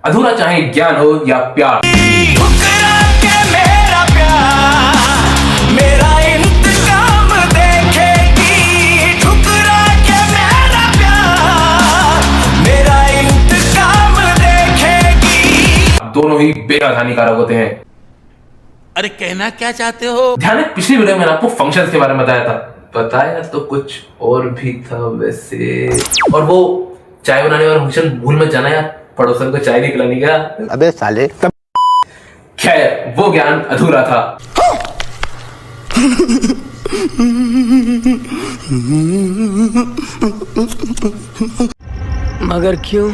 अधूरा चाहे ज्ञान हो या प्यार। ठुकरा के मेरा प्यार मेरा इंतकाम देखेगी, ठुकरा के मेरा प्यार मेरा इंतकाम देखेगी। दोनों ही बेहद हानिकारक होते हैं। अरे कहना क्या चाहते हो? ध्यान है, पिछली वीडियो में मैंने आपको फंक्शंस के बारे में बताया तो कुछ और भी था वैसे। और वो चाय बनाने वाला फंक्शन भूल मत जाना यार, पड़ोसन को चाय नहीं पिलानी क्या। अबे साले खैर वो ज्ञान अधूरा था। मगर क्यों?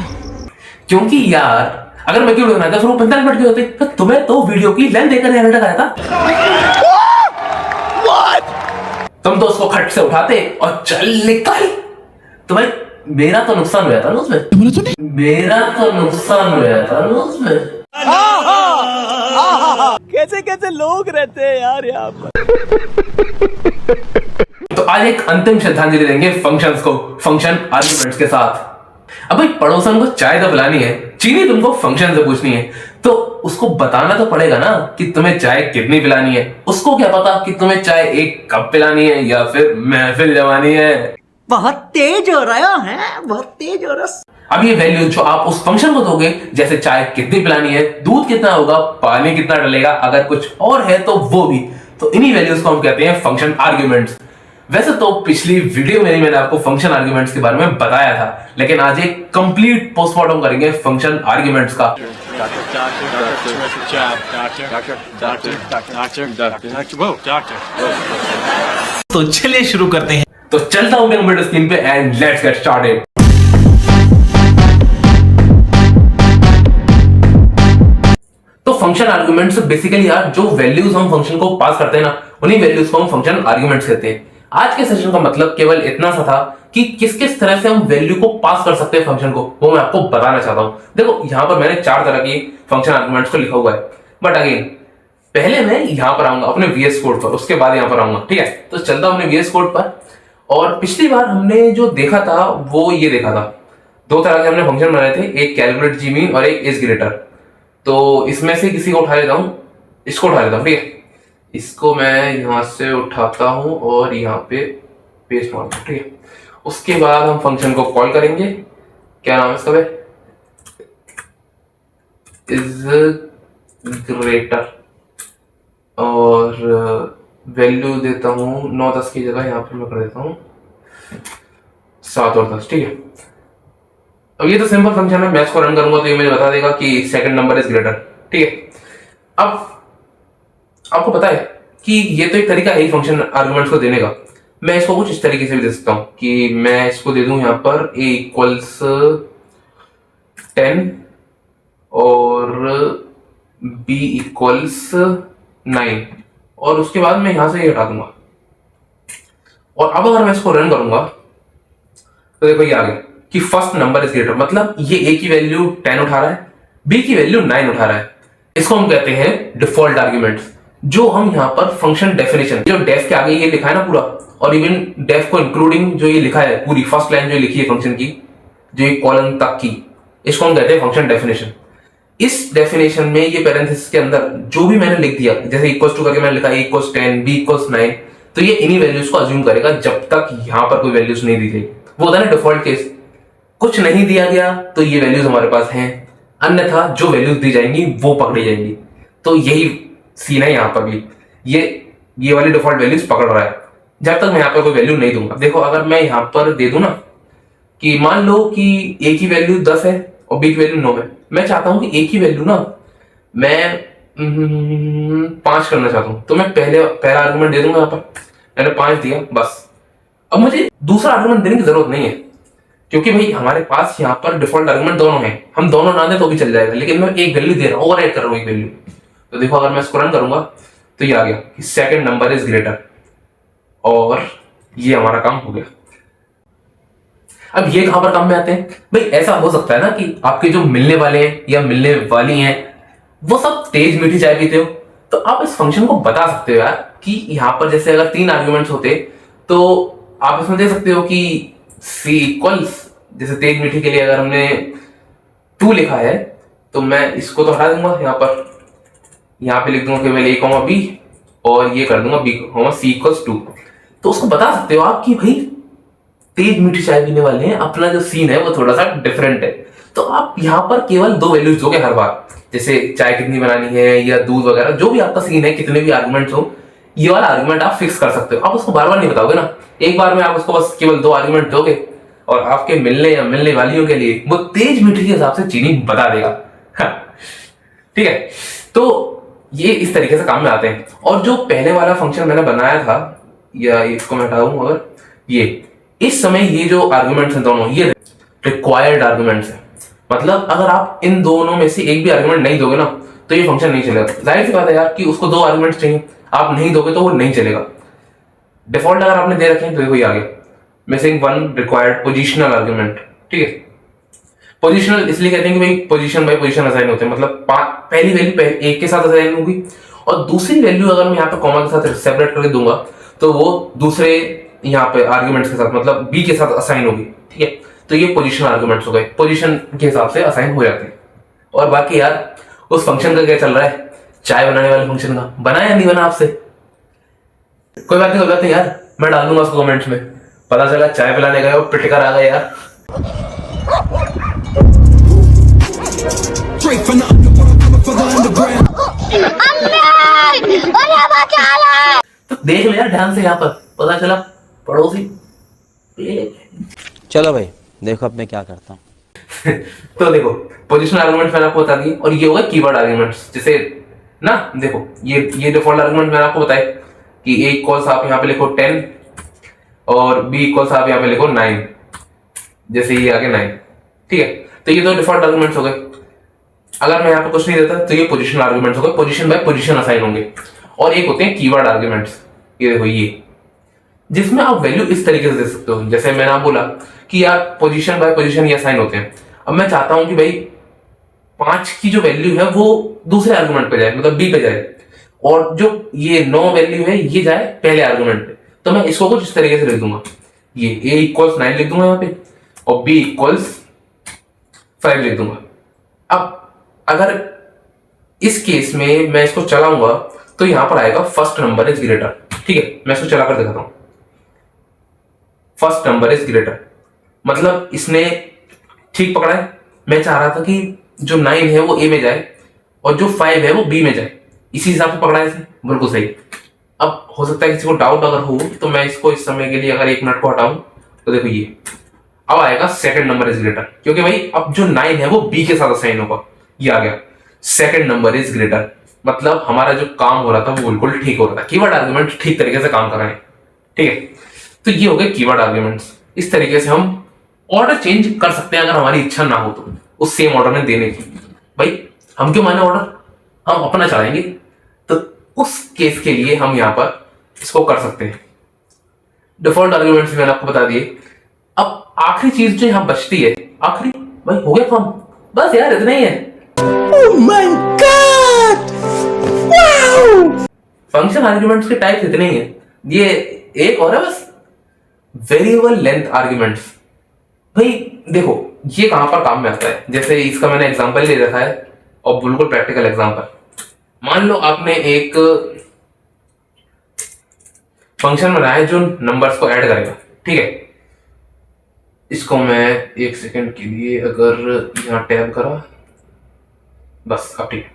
क्योंकि यार अगर मैं वीडियो बनाता फिर वो 45 मिनट के होते, तो तुम्हें तो वीडियो की लेंथ देखकर ध्यान लगाया था। तुम तो उसको खट से उठाते और चल निकल। तुम्हें मेरा तो नुकसान हुआ था ना उसमें, मेरा तो नुकसान हुआ था ना उसमें। कैसे कैसे लोग रहते हैं यार यहाँ पर। तो आज एक अंतिम श्रद्धांजलि देंगे फंक्शंस को, फंक्शन आर्गुमेंट्स के साथ। अब भाई पड़ोसन को चाय तो पिलानी है, चीनी तुमको फंक्शन से पूछनी है, तो उसको बताना तो पड़ेगा ना कि तुम्हें चाय कितनी पिलानी है। उसको क्या पता कि तुम्हें चाय 1 कप पिलानी है या फिर महफिल जमानी है। बहुत तेज हो रहा है, बहुत तेज हो रहा। अब ये वैल्यू जो आप उस फंक्शन को दोगे, जैसे चाय कितनी पिलानी है, दूध कितना होगा, पानी कितना डलेगा, अगर कुछ और है तो वो भी, तो इन्हीं वैल्यूज को हम कहते हैं फंक्शन आर्ग्यूमेंट्स। वैसे तो पिछली वीडियो में मैंने आपको फंक्शन आर्ग्यूमेंट्स के बारे में बताया था, लेकिन आज एक कंप्लीट पोस्टमार्टम करेंगे फंक्शन आर्ग्यूमेंट्स का। तो चलिए शुरू करते हैं। तो चलता हूं कंप्यूटर स्क्रीन पे एंड लेट्स गेट स्टार्टेड। तो फंक्शन आर्गुमेंट्स बेसिकली यार जो वैल्यूज हम फंक्शन को पास करते हैं ना, उन्हीं वैल्यूज को हम फंक्शन आर्गुमेंट्स कहते हैं। आज के सेशन का मतलब केवल इतना सा था कि किस किस तरह से हम वैल्यू को पास कर सकते हैं फंक्शन को, वो मैं आपको बताना चाहता हूं। देखो यहां पर मैंने 4 तरह की फंक्शन आर्गुमेंट्स को लिखा हुआ है, बट अगेन पहले मैं यहां पर आऊंगा अपने VS कोड पर, उसके बाद यहां पर आऊंगा, ठीक है। तो चलता हूं अपने VS कोड पर। और पिछली बार हमने जो देखा था वो ये देखा था, 2 तरह के हमने फंक्शन बनाए थे, एक कैलकुलेट जीमीन और एक इज ग्रेटर। तो इसमें से किसी को उठा लेता हूं, इसको उठा लेता हूं, ठीक है। इसको मैं यहां से उठाता हूं और यहां पे पेस्ट मारता हूं, ठीक है। उसके बाद हम फंक्शन को कॉल करेंगे, क्या नाम है इसका, इज ग्रेटर, और वैल्यू देता हूं 9 10 की जगह यहां पर मैं कर देता हूं 7 और 10, ठीक है। अब ये तो सिंपल फंक्शन है, मैं इसको रन करूंगा तो ये मुझे बता देगा कि सेकंड नंबर इज ग्रेटर, ठीक है। अब आपको पता है कि ये तो एक तरीका है फंक्शन आर्गुमेंट्स को देने का। मैं इसको कुछ इस तरीके से भी दे सकता हूं कि मैं इसको दे दूं यहां पर a इक्वल्स 10 और b इक्वल्स 9, और उसके बाद मैं यहां से ये हटा दूंगा। और अब अगर मैं इसको रन करूंगा तो देखो ये आ गया कि फर्स्ट नंबर इज ग्रेटर, मतलब ये a की वैल्यू 10 उठा रहा है, b की वैल्यू 9 उठा रहा है। इसको हम कहते हैं डिफॉल्ट आर्ग्यूमेंट्स, जो हम यहां पर फंक्शन डेफिनेशन, जो डेफ के आगे ये लिखा है ना पूरा, और इवन डेफ को इंक्लूडिंग जो ये लिखा है पूरी फर्स्ट लाइन जो लिखी है फंक्शन की, जो ये कॉलन तक की, इसको हम कहते हैं फंक्शन डेफिनेशन। इस डेफिनेशन में ये पैरेंथेसिस के अंदर जो भी मैंने लिख दिया, जैसे इक्वल्स टू करके मैंने लिखा a इक्वल्स 10 b इक्वल्स 9, तो ये इन्हीं वैल्यूज को अज्यूम करेगा जब तक यहां पर कोई वैल्यूज नहीं दी गई। वो होता है ना डिफॉल्ट केस, कुछ नहीं दिया गया तो ये वैल्यूज हमारे पास हैं, अन्यथा जो वैल्यूज दी जाएंगी वो पकड़ी जाएंगी। तो यही सीन है यहाँ पर भी, ये वाली डिफॉल्ट वैल्यूज पकड़ रहा है जब तक मैं यहाँ पर कोई वैल्यू नहीं दूंगा। देखो अगर मैं यहाँ पर दे दूं ना कि मान लो कि a की वैल्यू 10 है और b की वैल्यू 9 है, मैं चाहता हूं कि a की वैल्यू ना मैं 5 करना चाहता हूं, तो मैं पहला आर्गुमेंट दे दूंगा। यहाँ पर मैंने 5 दिया, बस। अब मुझे दूसरा आर्गुमेंट देने की जरूरत नहीं है, क्योंकि भाई हमारे पास यहाँ पर डिफॉल्ट आर्गुमेंट दोनों हैं, हम दोनों ना दें तो भी चल जाएगा, लेकिन मैं एक वैल्यू दे रहा हूँ, ओवरराइड कर रहा हूँ एक वैल्यू। तो देखो अगर मैं इसको रन करूंगा तो ये आ गया कि सेकंड नंबर इज ग्रेटर, और ये हमारा काम हो गया। अब ये कहां पर काम में आते हैं भाई? ऐसा हो सकता है ना कि आपके जो मिलने वाले हैं या मिलने वाली हैं वो सब तेज मीठी चाय पीते हो, तो आप इस फंक्शन को बता सकते हो यार कि यहां पर जैसे अगर 3 आर्ग्यूमेंट्स होते तो आप इसमें दे सकते हो कि c इक्वल्स, जैसे तेज मीठी के लिए अगर हमने 2 लिखा है तो मैं इसको तो हटा दूंगा यहाँ पे लिख दूंगा केवल a कॉमा b और ये कर दूंगा b कॉमा c इक्वल्स 2। तो उसको बता सकते हो आप कि भाई तेज मीठी चाय पीने वाले हैं, अपना जो सीन है वो थोड़ा सा डिफरेंट है। तो आप यहाँ पर केवल 2 वैल्यूज दोगे हर बार, जैसे चाय कितनी बनानी है या दूध वगैरह, जो भी आपका सीन है, कितने भी आर्गुमेंट्स हो, ये वाला आर्गुमेंट आप फिक्स कर सकते हो। आप उसको बार बार नहीं बताओगे ना, एक बार में आप उसको बस केवल 2 आर्गुमेंट दोगे और आपके मिलने या मिलने वालियों के लिए वो तेज मीठी के हिसाब से चीनी बता देगा। ठीक है, तो ये इस तरीके से काम में आते हैं। और जो पहले वाला फंक्शन मैंने बनाया था, या इसको मैं हटाऊं, अगर ये इस समय ये जो आर्गुमेंट्स हैं दोनों, ये रिक्वायर्ड आर्गुमेंट्स हैं। मतलब अगर आप इन दोनों में से एक भी आर्गुमेंट नहीं दोगे ना तो ये फंक्शन नहीं चलेगा। जाहिर सी बात है यार कि उसको 2 आर्गुमेंट्स चाहिए, आप नहीं दोगे तो वो नहीं चलेगा। डिफॉल्ट अगर आपने दे रखे हैं तो देखो ये आ गया मिसिंग 1 रिक्वायर्ड पोजिशनल आर्गुमेंट। ठीक है, पोजिशनल इसलिए कहते हैं कि भाई पोजीशन बाय पोजीशन असाइन होते हैं, मतलब पहली वैल्यू एक के साथ असाइन होगी और दूसरी वैल्यू अगर मैं यहाँ पे कॉमा के साथ सेपरेट करके दूंगा तो वो दूसरे यहाँ पे आर्गुमेंट्स के साथ, मतलब बी के साथ असाइन होगी। ठीक है, तो ये पोजीशनल आर्गुमेंट्स हो गए, पोजीशन के हिसाब से असाइन हो जाते हैं। और बाकी यार उस फंक्शन का क्या चल रहा है, चाय बनाने वाले फंक्शन का बना या नहीं बना आपसे? कोई बात नहीं यार, मैं डाल दूंगा उसको कमेंट्स में। पता चला चाय पिलाने गए और पिटकर आ गए यार। तो देख ले यार ध्यान से, यहाँ पर पता चला पड़ोसी। चलो भाई देखो अब मैं क्या करता हूँ। तो देखो पोजीशनल आर्गुमेंट मैंने आपको बता दी और ये होगा कीवर्ड आर्गुमेंट्स। जैसे ना देखो ये डिफॉल्ट आर्गुमेंट मैंने आपको बताया कि a इक्वल्स आप यहाँ पे लिखो 10 और b इक्वल्स आप यहाँ पे लिखो 9, जैसे ये आगे 9। ठीक है, तो ये 2 डिफॉल्ट आर्गुमेंट्स हो गए। अगर मैं यहाँ पे कुछ नहीं देता तो ये पोजीशनल आर्गुमेंट्स हो गए, पोजीशन बाय पोजीशन असाइन होंगे। और एक होते हैं कीवर्ड आर्गुमेंट्स, ये देखो ये, जिसमें आप वैल्यू इस तरीके से दे सकते हो। जैसे मैंने आप बोला कि यार पोजीशन बाय पोजीशन ये असाइन होते हैं। अब मैं चाहता हूं कि भाई 5 की जो वैल्यू है वो दूसरे आर्गुमेंट पे जाए, मतलब बी पे जाए, और जो ये 9 वैल्यू है ये जाए पहले आर्गुमेंट पे। तो मैं इसको कुछ इस तरीके से लिख दूंगा, ये a इक्वल्स 9 लिख दूंगा यहाँ पे और b इक्वल्स 5 लिख दूंगा। अब अगर इस केस में मैं इसको चलाऊंगा तो यहां पर आएगा फर्स्ट नंबर इज ग्रेटर। ठीक है, मैं इसको चलाकर दिखाता हूं। फर्स्ट नंबर इज ग्रेटर मतलब इसने ठीक पकड़ा है। मैं चाह रहा था कि जो 9 है वो a में जाए और जो 5 है वो b में जाए, इसी हिसाब से पकड़ा है इसने, बिल्कुल सही। अब हो सकता है किसी को डाउट अगर हो तो मैं इसको इस समय के लिए अगर 1 मिनट को हटाऊं तो देखो ये अब आएगा सेकंड नंबर इज ग्रेटर, क्योंकि भाई अब जो 9 है वो b के साथ असाइन होगा। ये आ गया सेकंड नंबर इज ग्रेटर, मतलब हमारा जो काम हो रहा था वो बिल्कुल ठीक हो रहा था। कीवर्ड आर्गुमेंट ठीक तरीके से काम कर रहे हैं। ठीक है, तो ये हो गए कीवर्ड आर्गुमेंट्स। इस तरीके से हम ऑर्डर चेंज कर सकते हैं अगर हमारी इच्छा ना हो तो उस सेम ऑर्डर में देने की। भाई हम क्यों माने ऑर्डर, हम अपना चलाएंगे, तो उस केस के लिए हम यहां पर इसको कर सकते हैं। डिफॉल्ट आर्गुमेंट्स मैंने आपको बता दिए। अब आखिरी चीज जो यहां बचती है, आखिरी भाई हो गया काम, बस यार इतना ही है। फंक्शन आर्गुमेंट्स के टाइप्स इतने ही हैं। ये एक और है बस, वेरिएबल लेंथ आर्गुमेंट्स। भाई देखो ये कहां पर काम में आता है, जैसे इसका मैंने एग्जांपल ले रखा है और बिल्कुल प्रैक्टिकल एग्जांपल। मान लो आपने एक फंक्शन बनाया है जो नंबर्स को ऐड करेगा। ठीक है, इसको मैं 1 सेकंड के लिए अगर यहां टैब करा, बस अब ठीक है।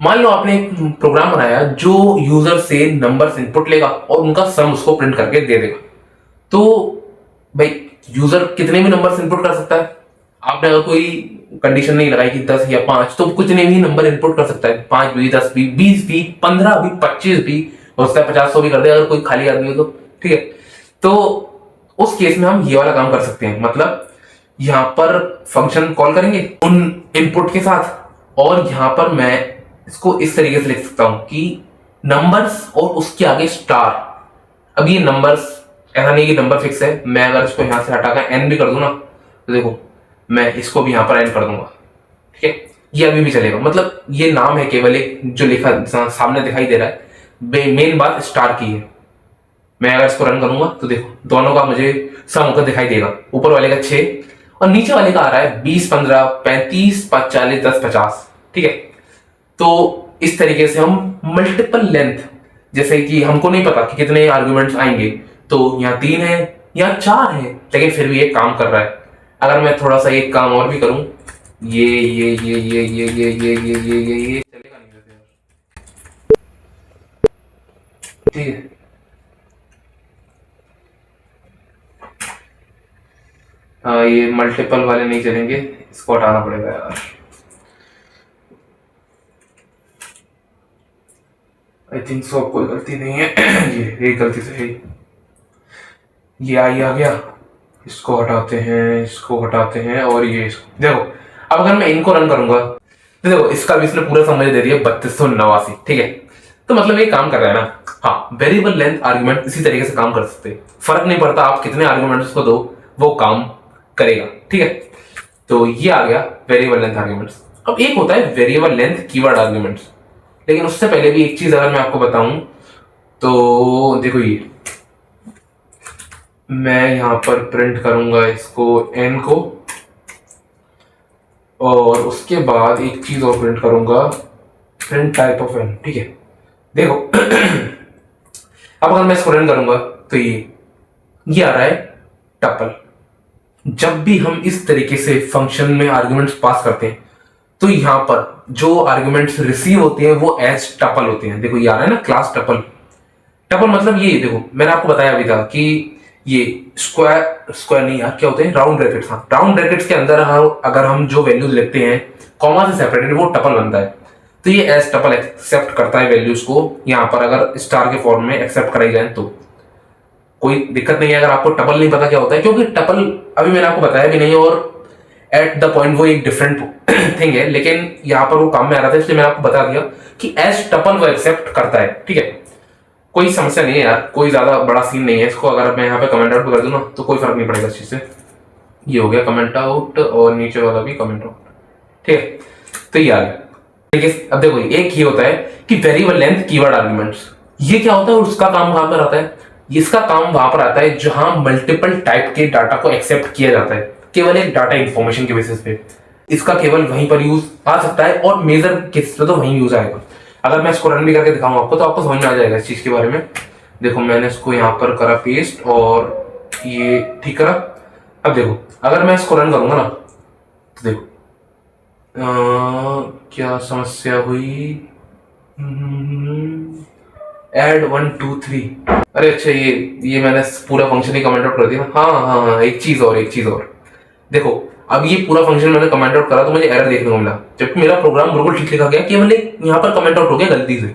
मान लो आपने एक प्रोग्राम बनाया जो यूजर से नंबर्स इनपुट लेगा और उनका सम उसको प्रिंट करके दे देगा। तो भाई यूजर कितने भी नंबर्स इनपुट कर सकता है। आपने अगर कोई कंडीशन नहीं लगाई कि 10 या 5, तो कितने भी नंबर इनपुट कर सकता है। 5 भी, 10 भी, 20 भी, 15 भी, 25 भी, हो सकता है 50 100 भी कर दे अगर कोई खाली आदमी हो तो। ठीक है, तो उस केस में हम ये वाला काम कर सकते हैं। मतलब यहां पर फंक्शन कॉल करेंगे उन इनपुट के साथ, और यहां पर मैं इसको इस तरीके से लिख सकता हूं कि नंबर्स और उसके आगे स्टार। अब ये नंबर्स ऐसा नहीं कि नंबर फिक्स है, मैं अगर इसको यहां से हटाकर एन भी कर दूं ना तो देखो मैं इसको भी यहां पर एन कर दूंगा। ठीक है, ये अभी भी चलेगा। मतलब ये नाम है केवल एक जो लिखा सामने दिखाई दे रहा है, मेन बात स्टार की है। मैं अगर इसको रन करूंगा तो देखो दोनों का मुझे सम होकर दिखाई देगा, ऊपर वाले का 6 और नीचे वाले का आ रहा है 20, 15, 35, 40, 10, 50। ठीक है, तो इस तरीके से हम मल्टीपल लेंथ, जैसे कि हमको नहीं पता कि कितने आर्गुमेंट्स आएंगे, तो यहाँ 3 है यहाँ 4 है, लेकिन फिर भी एक काम कर रहा है। अगर मैं थोड़ा सा एक काम और भी करूं, ये चलेगा नहीं वैसे यार। ठीक है, हाँ ये मल्टीपल वाले नहीं चलेंगे, इसको हटाना पड़ेगा यार। आई थिंक सो कोई गलती नहीं है। ये गलती से है, ये आ गया, इसको हटाते हैं, इसको हटाते हैं, और ये देखो। अब अगर मैं इनको रन करूंगा तो देखो इसका भी इसने पूरा समझ दे दिया 3289। ठीक है, तो मतलब ये काम कर रहा है ना। हाँ, वेरिएबल लेंथ आर्गुमेंट इसी तरीके से काम कर सकते हैं, फर्क नहीं पड़ता आप कितने आर्गुमेंट्स को दो, वो काम करेगा। ठीक है, तो ये आ गया वेरिएबल लेंथ आर्गुमेंट्स। अब एक होता है वेरिएबल लेंथ कीवर्ड आर्गुमेंट्स, लेकिन उससे पहले भी एक चीज अगर मैं आपको बताऊं तो देखो, ये मैं यहां पर प्रिंट करूंगा इसको n को, और उसके बाद एक चीज और प्रिंट करूंगा, प्रिंट टाइप ऑफ n। ठीक है, देखो अब अगर मैं इसको रन करूंगा तो ये आ रहा है टपल। जब भी हम इस तरीके से फंक्शन में आर्गुमेंट्स पास करते हैं तो यहां पर जो आर्गुमेंट्स रिसीव होते हैं वो एज टपल होते हैं। देखो ये आ रहा है ना क्लास टपल। टपल मतलब ये देखो मैंने आपको बताया अभी था कि ये स्क्वायर नहीं यार, क्या होते हैं, राउंड ब्रैकेट्स। हाँ, राउंड ब्रैकेट्स के अंदर अगर हम जो वैल्यूज लिखते हैं कॉमा से सेपरेटेड, वो टपल बनता है। तो ये एज टपल एक्सेप्ट करता है वैल्यूज को। यहां पर अगर स्टार के फॉर्म में एक्सेप्ट कराई जाए तो कोई दिक्कत नहीं है। अगर आपको टपल नहीं पता क्या होता है, क्योंकि टपल अभी मैंने आपको बताया भी नहीं, और एट द पॉइंट वो एक डिफरेंट थिंग है, लेकिन यहां पर वो काम में आ रहा था इसलिए मैंने आपको बता दिया कि एज टपल वो एक्सेप्ट करता है। ठीक है, कोई समस्या नहीं है यार, कोई ज्यादा बड़ा सीन नहीं है इसको। अगर मैं यहाँ पे कमेंट आउट कर दूं ना तो कोई फर्क नहीं पड़ेगा इस चीज से। ये हो गया कमेंट आउट, और नीचे वाला भी कमेंट आउट। ठीक है, तो ये आ गया। अब देखो एक ये होता है कि वेरिएबल लेंथ कीवर्ड आर्गुमेंट्स, ये क्या होता है और उसका काम कहां पर आता है? इसका काम वहां पर आता है जहां मल्टीपल टाइप के डाटा को एक्सेप्ट किया जाता है केवल एक डाटा इंफॉर्मेशन के बेसिस पे। इसका केवल वहीं पर यूज आ सकता है, और मेजर केस पे तो वहीं यूज आएगा। अगर मैं इसको रन भी करके दिखाऊं आपको तो आपको समझ में आ जाएगा इस चीज के बारे में। देखो मैंने इसको यहाँ पर करा पेस्ट, और ये ठीक करा। अब देखो अगर मैं इसको रन करूंगा ना तो देखो क्या समस्या हुई। एड 1 2 3। अरे अच्छा, ये मैंने पूरा फंक्शन ही कमेंट आउट कर दिया। हाँ, एक चीज और देखो, अब ये पूरा फंक्शन मैंने कमेंट आउट करा तो मुझे एरर देखने को मिला, जबकि मेरा प्रोग्राम बिल्कुल ठीक लिखा गया, केवल यहाँ पर कमेंट आउट हो गया गलती से।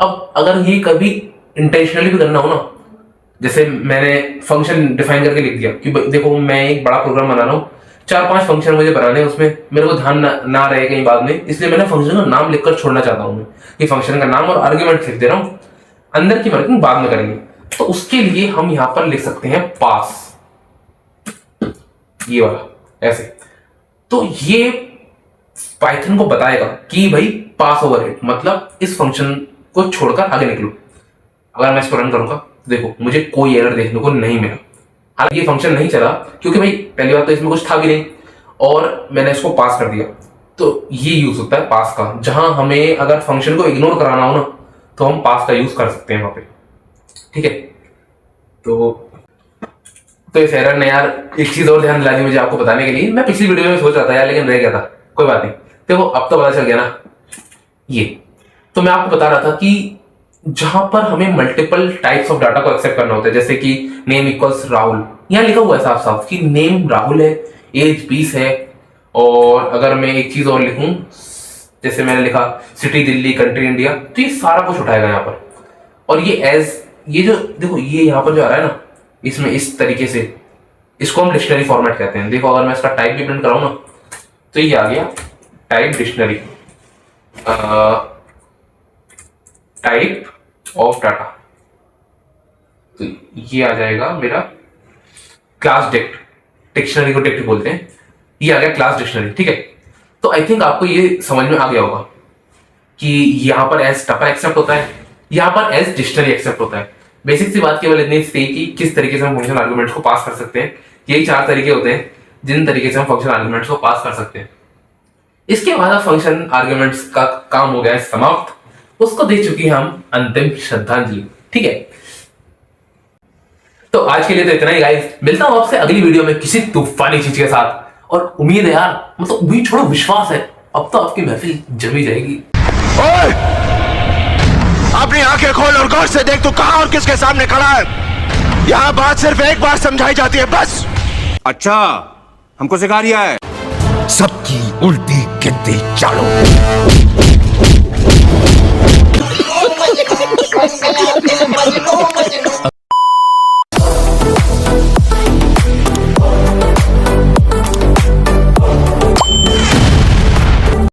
अब अगर ये कभी इंटेंशनली भी करना हो ना, जैसे मैंने फंक्शन डिफाइन करके लिख दिया कि देखो मैं एक बड़ा प्रोग्राम बना रहा हूँ, 4-5 फंक्शन मुझे बनाने हैं, उसमें मेरे को ध्यान ना रहे कहीं बाद में, इसलिए मैंने फंक्शन का नाम लिखकर छोड़ना चाहता हूँ। कि फंक्शन का नाम और आर्ग्यूमेंट लिख दे रहा हूँ, अंदर की वर्किंग बाद में करेंगे। तो उसके लिए हम यहां पर लिख सकते हैं पास, ये वाला ऐसे। तो ये पाइथन को बताएगा कि भाई पास ओवर इट, मतलब इस फंक्शन को छोड़कर आगे निकलो। अगर मैं इसको रन करूंगा देखो मुझे कोई एरर देखने को नहीं मिला। हालांकि ये फंक्शन नहीं चला क्योंकि भाई पहली बात तो इसमें कुछ था भी नहीं, और मैंने इसको पास कर दिया। तो ये यूज होता है पास का, जहां हमें अगर फंक्शन को इग्नोर कराना हो ना तो हम पास का यूज कर सकते हैं वहां पे। ठीक है, तो इस एरर ने यार एक चीज और ध्यान दिला दी मुझे आपको बताने के लिए। मैं पिछली वीडियो में सोच रहा था यार, लेकिन रह गया था, कोई बात नहीं। देखो अब तो पता चल गया ना। ये तो मैं आपको बता रहा था कि जहां पर हमें मल्टीपल टाइप्स ऑफ डाटा को एक्सेप्ट करना होता है, जैसे कि नेम इक्वल्स राहुल, यहां लिखा हुआ है साफ साफ कि नेम राहुल है, एज 20 है। और अगर मैं एक चीज और लिखूं, जैसे मैंने लिखा सिटी दिल्ली, कंट्री इंडिया, तो ये सारा कुछ उठाएगा यहाँ पर। और ये जो देखो ये यहाँ पर जो आ रहा है ना, इसमें इस तरीके से, इसको हम डिक्शनरी फॉर्मेट कहते हैं। देखो अगर मैं इसका टाइप भी प्रिंट कराऊं ना तो ये आ गया type dictionary, type of data. तो ये आ जाएगा मेरा क्लास डिक्ट, डिक्शनरी को डिक्ट बोलते हैं। ये आ गया क्लास डिक्शनरी। ठीक है, तो आई थिंक आपको ये समझ में आ गया होगा कि यहां पर एज टपल एक्सेप्ट होता है, यहां पर एज डिक्शनरी एक्सेप्ट होता है। बेसिक सी बात केवल इतनी थी कि किस तरीके से हम फंक्शन आर्गुमेंट्स को पास कर सकते हैं। यही 4 तरीके होते हैं। जिन तरीके से हम फंक्शन आर्ग्यूमेंट्स को पास कर सकते हैं। इसके बाद अब फंक्शन आर्ग्यूमेंट्स का काम हो गया है समाप्त, उसको दे चुकी है हम अंतिम श्रद्धांजलि। ठीक है, तो आज के लिए तो इतना ही गाइस, मिलता हूं आपसे अगली वीडियो में किसी तूफानी चीज के साथ। और उम्मीद है यार, मतलब उम्मीद छोड़ो, विश्वास है, अब तो आपकी महफिल जमी जाएगी। ओए! अपनी आंखें खोल और गौर से देख, तू कहां और किसके सामने खड़ा है। यहाँ बात सिर्फ एक बार समझाई जाती है, बस। अच्छा, हमको सिखा रिया है। सबकी उल्टी गिनती चालू।